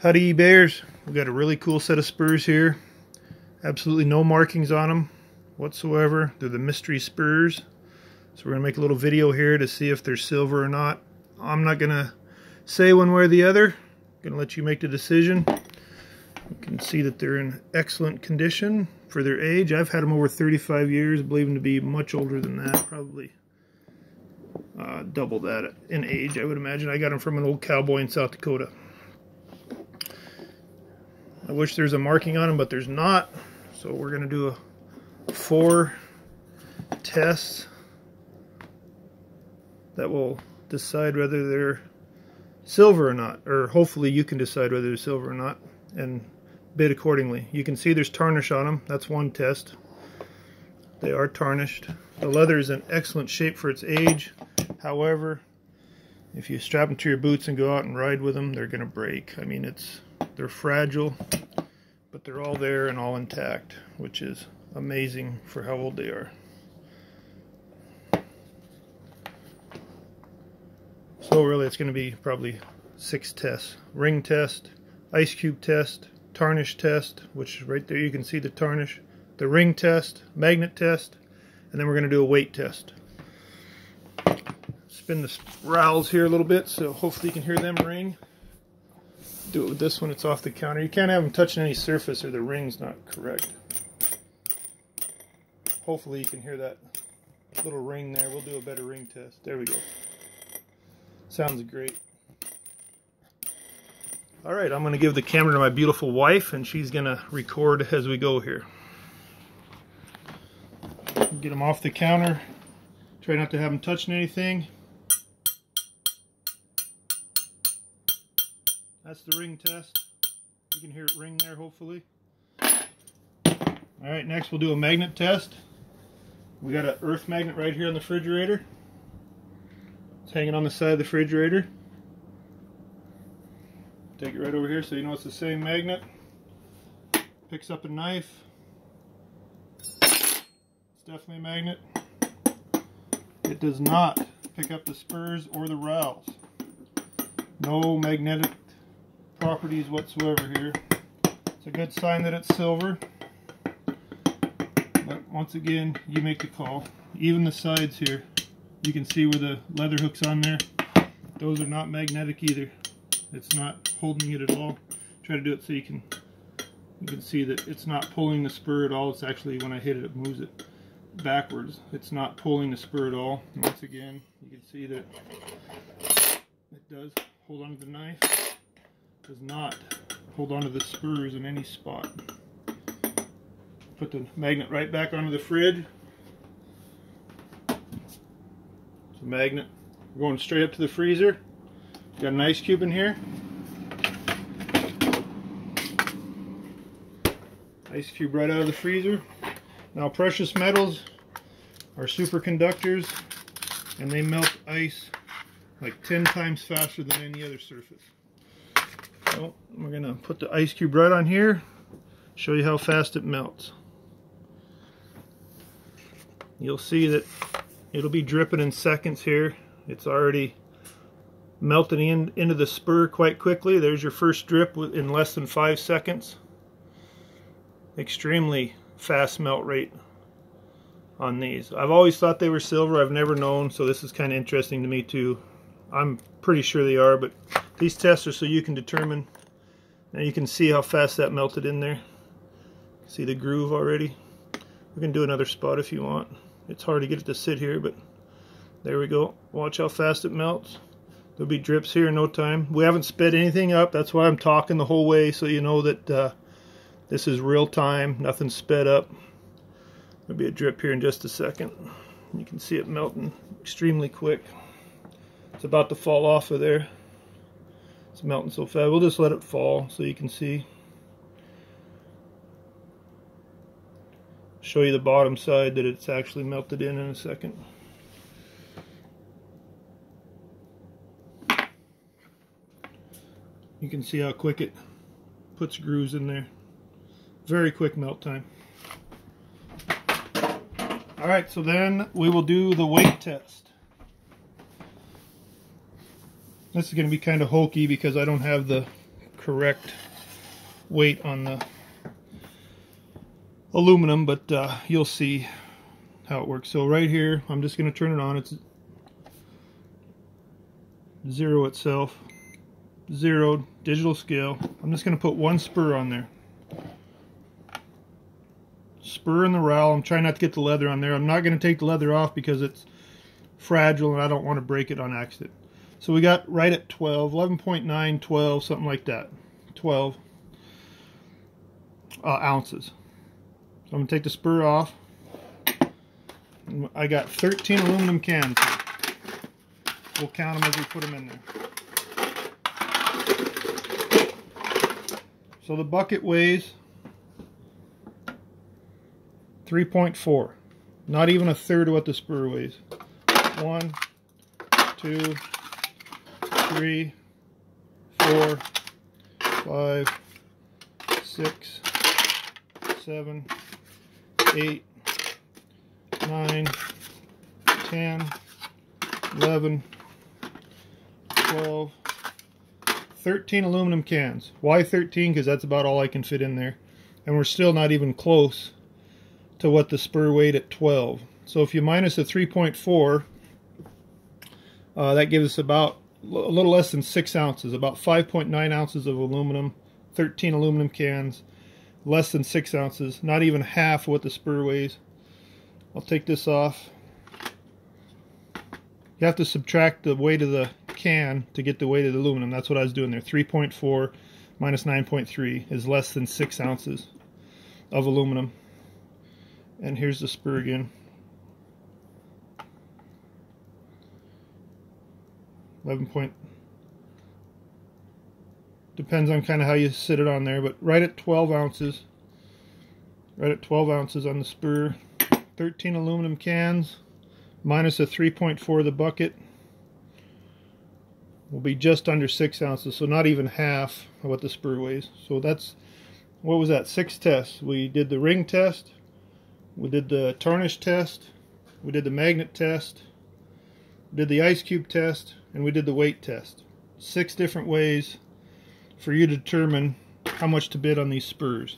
Howdy Bears, we've got a really cool set of spurs here. Absolutely no markings on them whatsoever. They're the mystery spurs. So we're going to make a little video here to see if they're silver or not. I'm not going to say one way or the other. I'm going to let you make the decision. You can see that they're in excellent condition for their age. I've had them over 35 years, believe them to be much older than that, probably double that in age, I would imagine. I got them from an old cowboy in South Dakota. I wish there's a marking on them, but there's not. So we're going to do a 4 tests that will decide whether they're silver or not, or hopefully you can decide whether they're silver or not and bid accordingly. You can see there's tarnish on them. That's one test. They are tarnished. The leather is in excellent shape for its age. However, if you strap them to your boots and go out and ride with them, they're going to break. I mean, they're fragile, but they're all there and all intact, which is amazing for how old they are. So really it's going to be probably 6 tests. Ring test, ice cube test, tarnish test, which right there you can see the tarnish, the ring test, magnet test, and then we're going to do a weight test. Spin the rowels here a little bit so hopefully you can hear them ring. Do it with this one, it's off the counter. You can't have them touching any surface or the ring's not correct. Hopefully you can hear that little ring there. We'll do a better ring test. There we go. Sounds great. Alright, I'm going to give the camera to my beautiful wife and she's going to record as we go here. Get them off the counter. Try not to have them touching anything. That's the ring test. You can hear it ring there, hopefully. Alright, next we'll do a magnet test. We got an earth magnet right here on the refrigerator. It's hanging on the side of the refrigerator. Take it right over here so you know it's the same magnet. Picks up a knife. It's definitely a magnet. It does not pick up the spurs or the rowels. No magnetic properties whatsoever here. It's a good sign that it's silver. But once again, you make the call. Even the sides here, you can see where the leather hook's on there. Those are not magnetic either. It's not holding it at all. Try to do it so you can see that it's not pulling the spur at all. It's actually, when I hit it, it moves it backwards. It's not pulling the spur at all. And once again, you can see that it does hold onto the knife. Does not hold onto the spurs in any spot. Put the magnet right back onto the fridge. It's a magnet. We're going straight up to the freezer. Got an ice cube in here. Ice cube right out of the freezer. Now precious metals are superconductors and they melt ice like 10 times faster than any other surface. So we're going to put the ice cube right on here, show you how fast it melts. You'll see that it'll be dripping in seconds here. It's already melting into the spur quite quickly. There's your first drip in less than 5 seconds. Extremely fast melt rate on these. I've always thought they were silver. I've never known, so this is kind of interesting to me too. I'm pretty sure they are, but these tests are so you can determine. Now you can see how fast that melted in there. See the groove already? We can do another spot if you want. It's hard to get it to sit here, but there we go. Watch how fast it melts. There'll be drips here in no time. We haven't sped anything up. That's why I'm talking the whole way, so you know that this is real time. Nothing's sped up. There'll be a drip here in just a second. You can see it melting extremely quick. It's about to fall off of there. It's melting so fast. We'll just let it fall so you can see. Show you the bottom side that it's actually melted in a second. You can see how quick it puts grooves in there. Very quick melt time. Alright, so then we will do the weight test. This is going to be kind of hokey because I don't have the correct weight on the aluminum, but you'll see how it works. So right here, I'm just going to turn it on. It's 0 itself, 0 digital scale. I'm just going to put 1 spur on there. Spur in the rowel. I'm trying not to get the leather on there. I'm not going to take the leather off because it's fragile and I don't want to break it on accident. So we got right at 12, 11.9, 12, something like that. 12 ounces. So I'm going to take the spur off. I got 13 aluminum cans. We'll count them as we put them in there. So the bucket weighs 3.4. Not even a third of what the spur weighs. 1, 2, 3, 4, 5, 6, 7, 8, 9, 10, 11, 12, 13 aluminum cans. Why 13? Because that's about all I can fit in there. And we're still not even close to what the spur weighed at 12. So if you minus the 3.4, that gives us about a little less than 6 ounces, about 5.9 ounces of aluminum, 13 aluminum cans, less than 6 ounces, not even half what the spur weighs. I'll take this off. You have to subtract the weight of the can to get the weight of the aluminum. That's what I was doing there. 3.4 minus 9.3 is less than 6 ounces of aluminum. And here's the spur again. 11 point. Depends on kind of how you sit it on there, but right at 12 ounces. Right at 12 ounces on the spur. 13 aluminum cans minus a 3.4 of the bucket will be just under 6 ounces, so not even half of what the spur weighs. So that's, what was that, 6 tests. We did the ring test, we did the tarnish test, we did the magnet test, we did the ice cube test, and we did the weight test. 6 different ways for you to determine how much to bid on these spurs.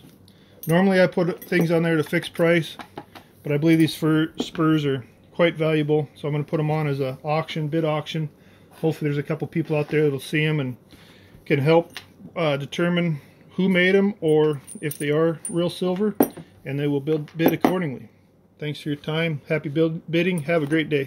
Normally I put things on there to fix price, but I believe these spurs are quite valuable, so I'm going to put them on as an auction, bid auction. Hopefully there's a couple people out there that'll see them and can help determine who made them or if they are real silver, and they will bid accordingly. Thanks for your time. Happy bidding. Have a great day.